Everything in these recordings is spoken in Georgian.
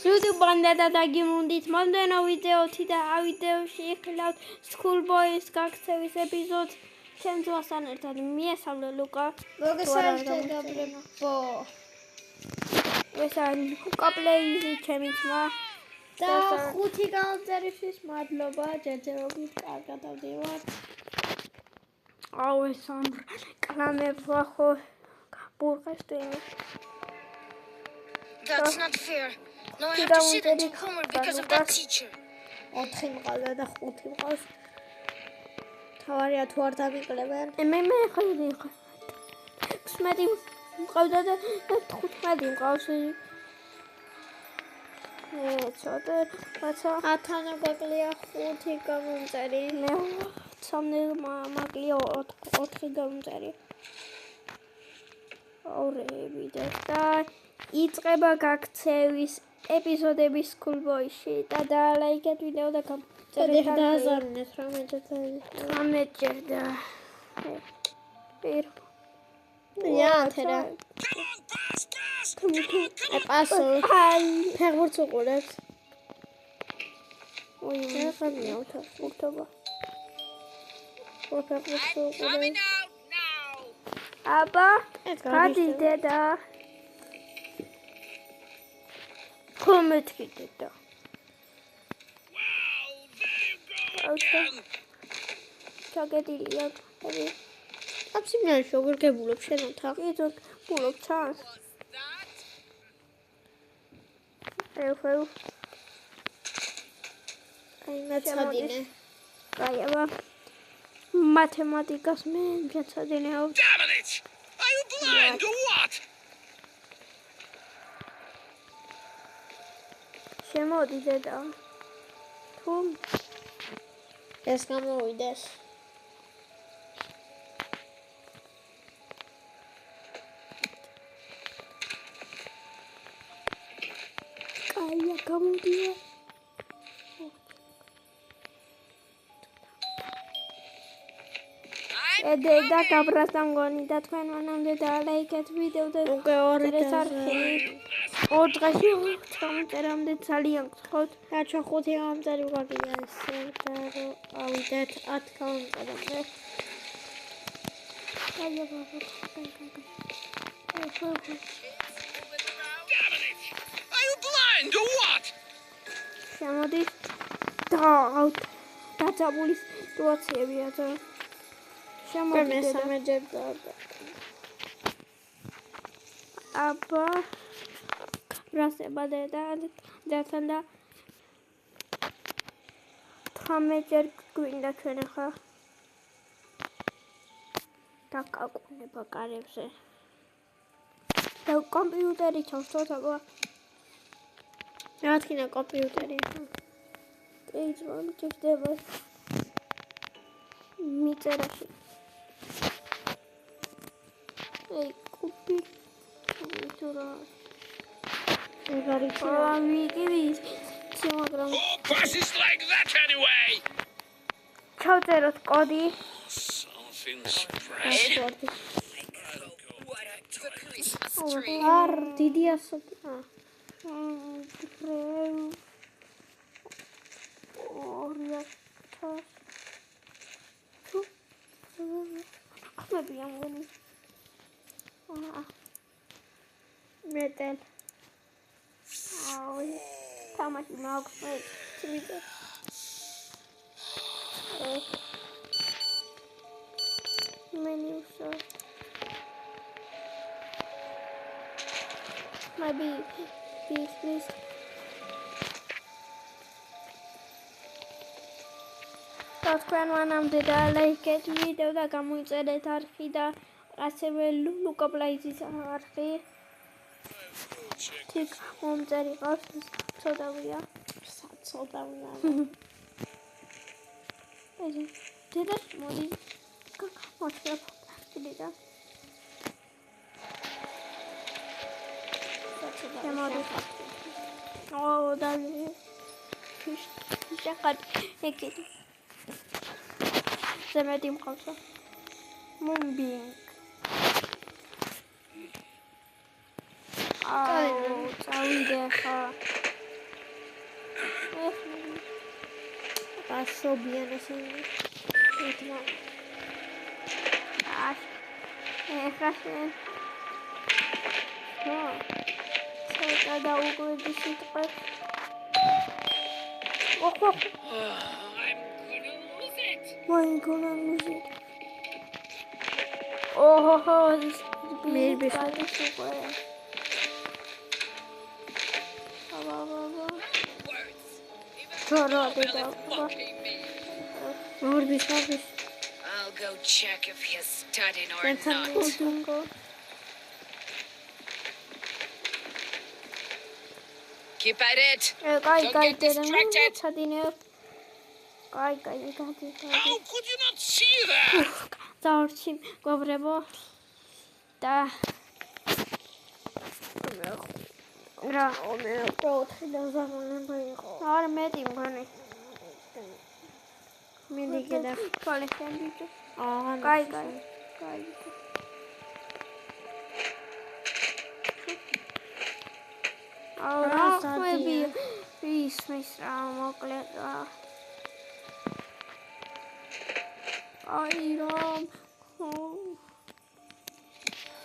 YouTube banda დაგიმუნდით მომდენო ვიდეოთი და ავიდეოში იხილავთ Schoolboy-ის გაქცევის ეპიზოდს. ჩემს ძმასთან ერთად მიესალმე ლუკა. მოგესალმებო. ეს არის ლუკა პლეიზი ჩემი ძმა. და 5 გამომწერისთვის მადლობა ჯერჯერობით კარგად ავდივართ. აუ ეს ამ კლამებს ვახო ბურღესტინი. That's not fair. No, I have to sit and do homework because of that teacher. 4 მყავდა და 5 მყავს. თავარია თუ არ დამიკლებენ. მე ხაიდი ხა. 16 მყავდა და 15 მყავს. ცოტა ათანა გვაკლია 5 გამომწერი. მე 3 მაკლია 4 გამომწერი. ორები და იწყება გაქცევის ეპიზოდები Schoolboy-ში და დაალაიქეთ ვიდეო და წერეთ დააზარუნეთ 18 ჯერ და პირ თერა პასო ფეხბურთს უყურებს ხანია უთავსურთობა ფეხბურთს უყურებს აბა გადი დედა Comment it. Okay. Chagedilya. აბსიმიან შეგერგებულობ შენ ოთახ. იცო, ბულობ ჩანს. ეფევ. აი მეცადინე. აი აბა. მათემატიკას მე მეცადინე. Damn it! Are you blind or what? შემოდი დედა. თუ ეს გამოვიდეს. კაია გამოდია. დედა გაბრასტანგონი და თქვენ მანამდე დაალაიქეთ ვიდეო და უკვე 2 დღეში გამომწერამდე ძალიან გთხოვთ. და ჩვენ 5 გამომწერი გვაქვს ესე და ავიდეთ 10 გამომწერამდე. Damn it! Are you blind or what? შემოდი დაძაბული სიტუაციებია და შემოდი მესამე ჯერ და აბა რასება დედასთან და 18 ჯერ გვინდა ჩვენ ახლა დაკაკუნება კარებზე და კომპიუტერი ჩავსვათ აბა რა თქმა კომპიუტერი ეიჯმან ჭირდება მიწერაში ეი კუპი ვიტრა ვიგივის მაგრამ Who passes like that anyway? ჩავწეროთ კოდი Something's fresh. What a Christmas tree. არ დიდი ასოთი მეტელ აუ თამაში მაქვს მე წვიდე menus maybe this please თქვენ მანამდე დაალაიქეთ ვიდეო და გამოიწერეთ არხი და ასევე ლუკა პლეიზის არხი თიქ მომწერი ყავს ცოტავია ეს დედა მოდი მოჩვენა დედა შემოდი ო დალი შეხად ეკეთი ზემეთი მყავსა მომბინგ აუ წავიდე ხა გასობიან ესენი. ეთმა. ეხლა შენ. ცოტა დაუკვირდი სიტყვებს. ოხო, I'm gonna lose it. მაინ გონანუზი. ოჰო, მერბი გადის უკვე. აბა. ჩორო დედა. მორბის. I'll go check if he's studying or That's not. ოდუნგო. Keep at it. კაი, Don't get დედა. distracted. ჩადინებ. კაი, გადი. How could you not see that? დავრჩი გვაბრებო და რა მე პროთი დაზამონება იყო. არ მეტი მგონი მინდი კიდე. თვალე შენდიჭო აა, კაი. რა ხმები ის რა მოკლედ რა აი რომ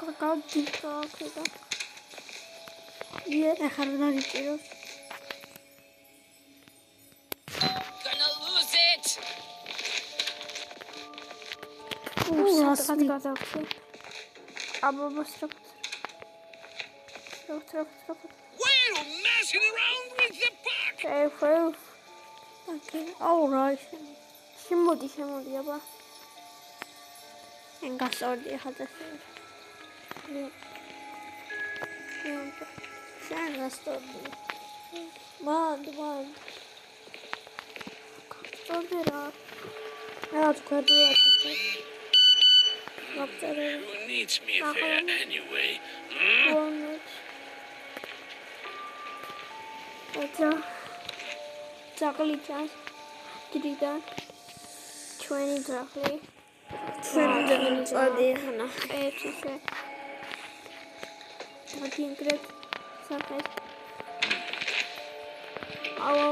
კაკადი კაკა ახლა რა დაიჭიროს? Gonna lose it. სადღაც გადავხსე აბა სტროფ Why are you messing around with the puck? აუ რა შემოდი აბა ენგასორდი ხათასი. შენგასორდი. მან. წოდერა რა თქვა დიახი. ვაფწერე. Who needs me there anyway? ვონეთ ეცა ძაღლი დრიდან ჩვენი ძაღლი ჩვენი წადი ხნა. ეცისე დაგინგრეთ საფეს აუ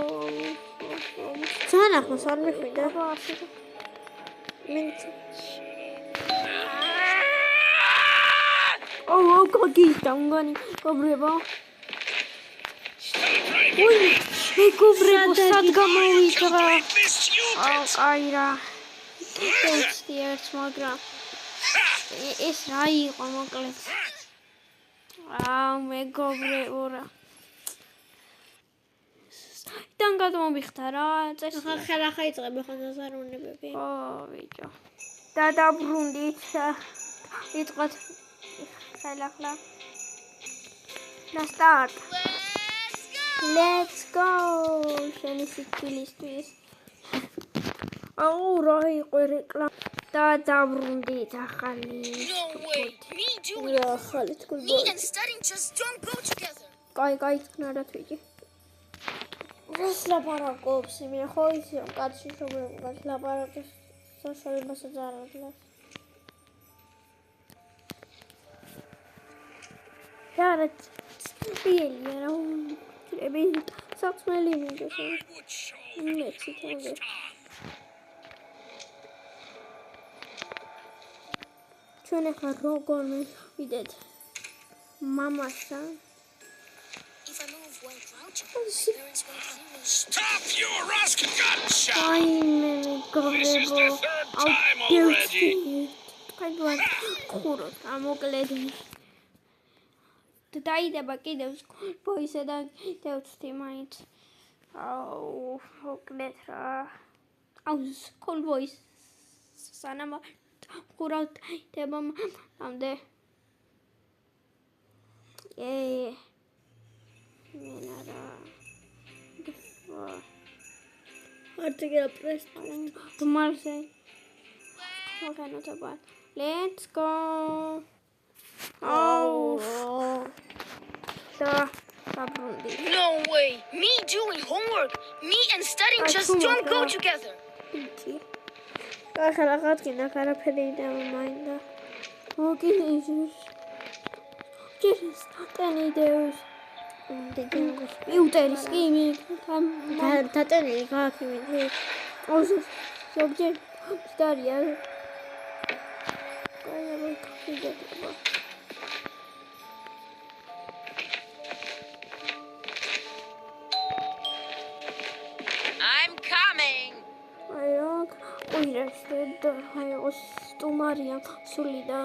ძალიან ახლოს არ მიხვიდა. აბა ასე მინც აუ გაგიდა მგონი გობრებო Stop right უი here. მე გობრებო სად გამოვიდრა This აუ stupid. კაი რა ეცდიერს მაგრამ ეს რა იყო მოკლედ აუ მე გობრებო რა თან გადმომიხდა რა წესი ახლა იწყება ხანძარუნებები. ო ბიჭო და დაბრუნდით იწყოთ ხელახლა და სტარტ let's go შენი სიკვდილისთვის აუ რა იყო რეკლამა და დაბრუნდით ახალი No way. Me doing რა ახალი me თქო. and studying just don't go together. კაი თქნა რა თვიჭი რას ლაპარაკობს მე ხო ისე კაცი შობლებთან ლაპარაკობს საშუალებასაც არ აძლევს. რარაც იელია რა ები საქმელი მინდოს I would show them მეცი თორე tongue. ჩვენ ახლა როგორ მივიდეთ მამასთან If I move one crouch, parents won't even Stop, you rascal! Gotcha! აი მე This is the მეგობრებო third time already. კაი ხუროთ ამოკლედ დაიდება კიდევ ბოისე და დევცი მაინც აუ მოკლედ რა აუ სკულ ბოის სანამ ხურავთ დაიდება ამდე მენარა არტიგა პრეს თუმარზე მოგანოთება let's go აუ და დაბრუნდი No way. Me doing homework. Me and studying just don't go together. იცი ახლა რაღაცკინა კარაფერი და მაინდა. მოგიძის ჯერს ტენიდეუს მიუტელის კი მე დატენილი გააქიმი. ზოგჯერ მცდარია. კაი, ხიდება. I'm coming. ეს სტუმარია სული და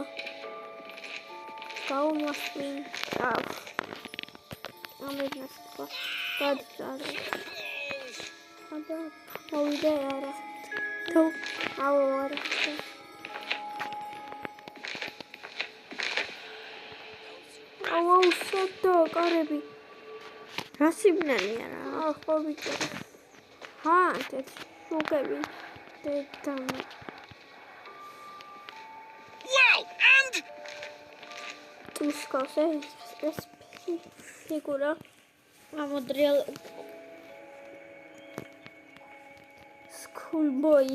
გაუმასწინ. ამერნას ხო გადწარე. აბა მოვიდე არა. თუ არა. შოტო კარები. რა სიბნელეა რა. ხო ბიჭო. ეს უკები. Well, and Тускავს ეს ფიგურა. ამოდრიალ Schoolboy.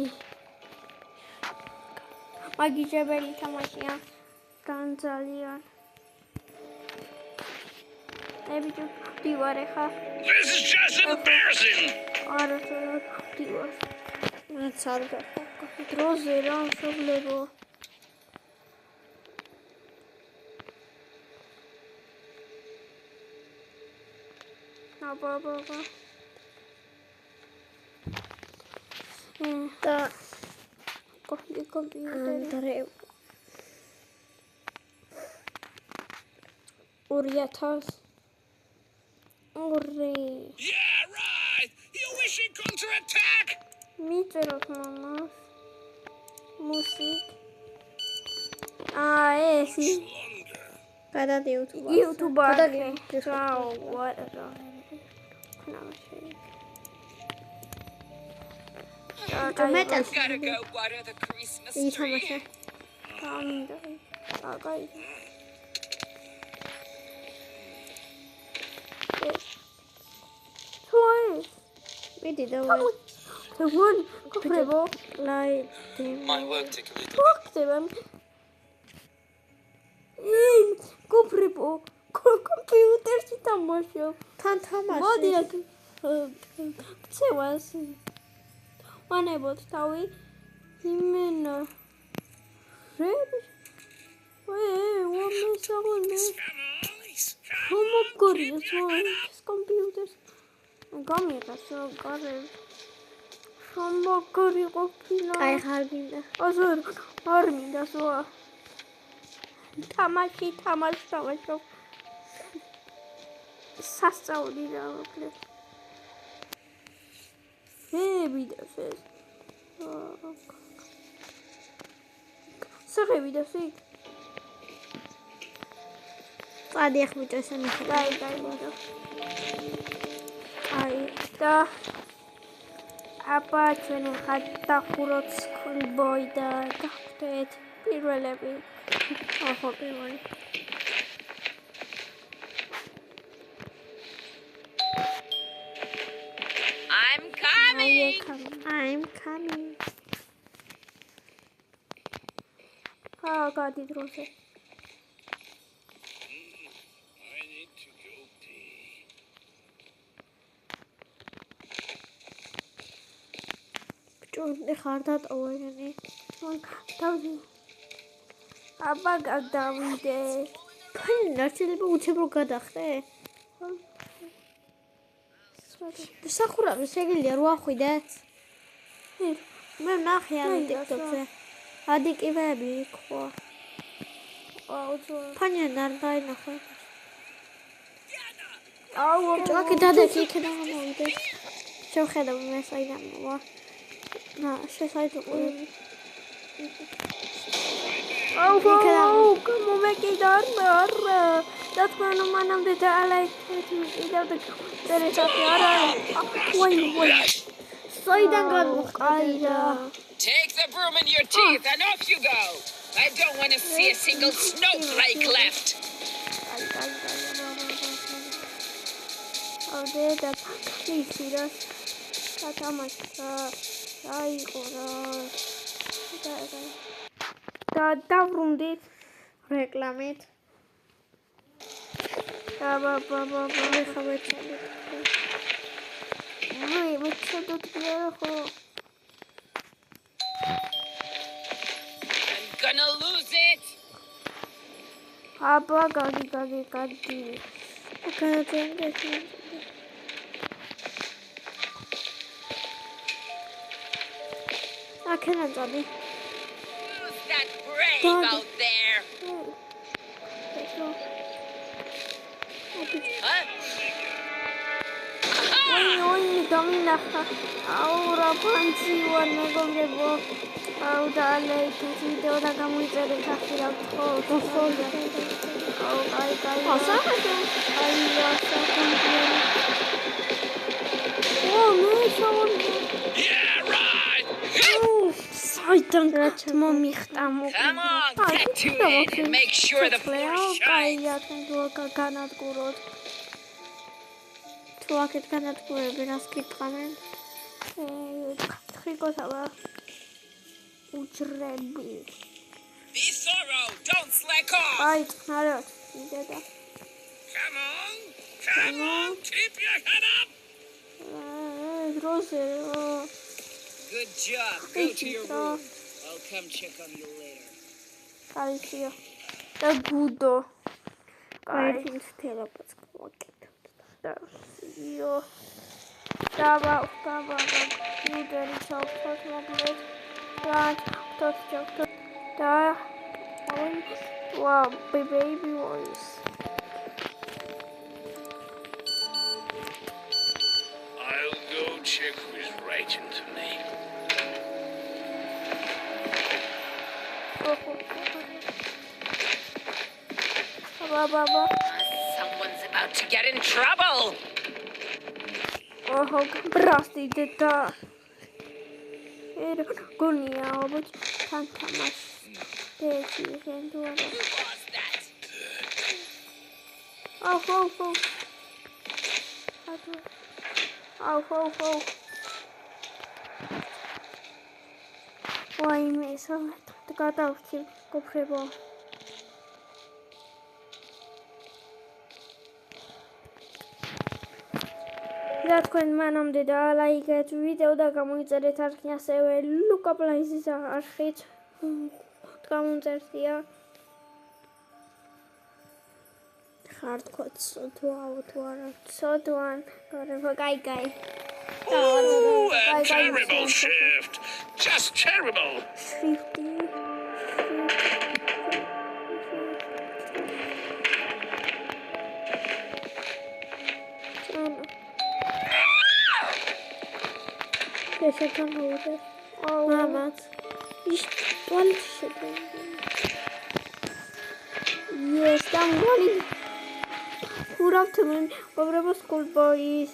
მაგიჟებელი თამაშია. განძალიან. ბიჭო, დივარ ხა. this is just embarrassing. არა, დივარ. რაც არ გახო. დროზე რა მშობლებო. აბა. და კომპიუტერი. 2000. Yeah, right. You wish he counterattack? მიწეროთ მამას. მუსიკ. ეს Longer. გადადი YouTube. YouTube-ში. Ciao, what a მეტალს Gotta go water the Christmas tree. ითამაშე. მიდი და ვან კოფრებო ლაიტი. My work took a little ხდება კოფრებო კომპიუტერში თამაშობ თან თამაში. მოდი აქ ქცევას ვანებოთ თავი იმენა რები ვამესაღონე მომგორია ეს კომპიუტერს გამიღასო კარები მომგორი ყოფილა აი ხარ გინდა. აზარ არ მინდა სვა თამაშობ სასწაული რა მოკლედ ვიდას ეს საღები და სი წადი ახ ბიჭო ესენი დაი ბიჭო აი და აბა ჩვენ ხარ დახუროთ Schoolboy და გავხდეთ პირველები ახო პირველი. I'm coming. I'm coming. გადი დროზე I need to go pee. ბიჭო ხარ დატოვენი. თავი აბა გადავიდე ნარჩელები უცებ რო გადახტე? სახურავი შეგიძლია რო ახვიდეთ? მე ვნახე ამ TikTok-ზე. ადიკივები იქვა. ფანიან არ დაინახე. აუ ჭაკი დადექი იქიდან მოვიდეთ. შევხედავ მე საიდან მოვა. შესაძლოა აუ მომეკიდარ არა და თქვენ მანამდე და ალაიქეთ მიყიდავდა წერეთახი არა ვაი საიდან გამოყაირა Take the broom in your teeth and off you go. I don't want to see a single snowflake left. აუდე და ისირას კატამაშა აიღორა და დავრუნდით რეკლამით. აბა ხავეცები. აი მეცადოთ რა ხო gonna lose it. აბა, გაგი. განაცხადეთ. აქედან წადი. Who's that brave out there? Huh? ოი, დამინახა. აუ, რა ფანცი ვარ, მეგობრებო. აუ, დაალეიქეთ ვიდეო და გამოიწერეთ ახლა ხო. აუ, კაი. ასახეთო. აი, ასახეთო. ო, მე შევარდი. Yeah, right. საიდან მომიხტა მოკლედ. Come on, get to it and make sure the floor shines. განადგუროთ. თუ აქეთ განადგურები რას კითხავენ? ტრიკოთავა. უჯრები. Be thorough, don't slack off. აი, წყნარად. იდედა. Come on, keep your head up. დროზე. Good job. Go to your room. I'll come check on you later. კაიშია. და გუდო. კაი, თელაპაც მოკეთე. და იო. დავა, ნუდერი ჩავხოთ მოკლედ. და თოთჭო. და wow, baby voice. I'll go check who's writing to me. Baba. Someone's about to get in trouble. Oh, brasti deta. Era gonia, obot tanta mas. Teci, rendura. Who was that? Oh. Why me so გადავწი გოფრებო. და თქვენ მანამდე დაალაიქეთ ვიდეო და გამოიწერეთ არხი ასევე ლუკა პლაიზის არხით. გამომწერია. Hardcore Sodwan. Guy. Ooh, a terrible shift. Just terrible. Shifty. Oh, მამაც. ის ტუალეტში. Yes, I'm running. Good afternoon, Bobrabo School Boys.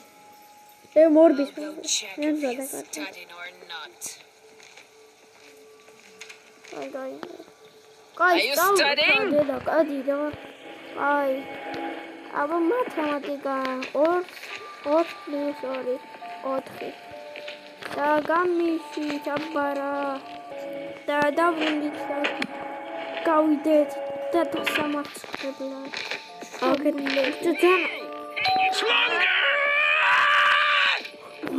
მორბის. Go check if he's studying or not. Are you studying? Ay. Aba mathematica or sorry. Otri. Da gamishi chabara. Da davrundit. Gawidet. Da tosamat. Okay. It's longer.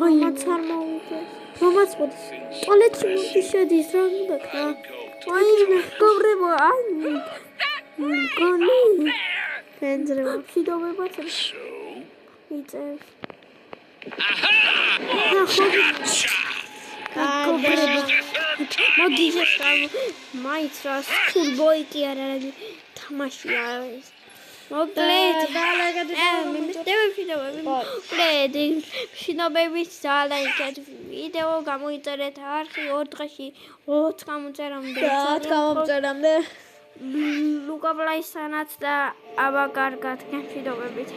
მამაც არ მოუწევს. მამაც მოდის. ტუალეტში მოდი შედის რა უნდა ქნა. Ay, მეგობრებო, აი. გონი. ფენძრება. შიდობებაც So, იწევს. aha! Gotcha. მეგობრებო, The third time მოდი already. შეშავ. მაიც რა school boy კი არ არის. თამაშია ეს. მოკლედ, შინობების ძალაიქეთ ვიდეო გამოიწერეთ არხი 4 დღეში 4 გამოწერამდე. ლუკა პლაისანაც და აბა კარგად გემშვიდობებით.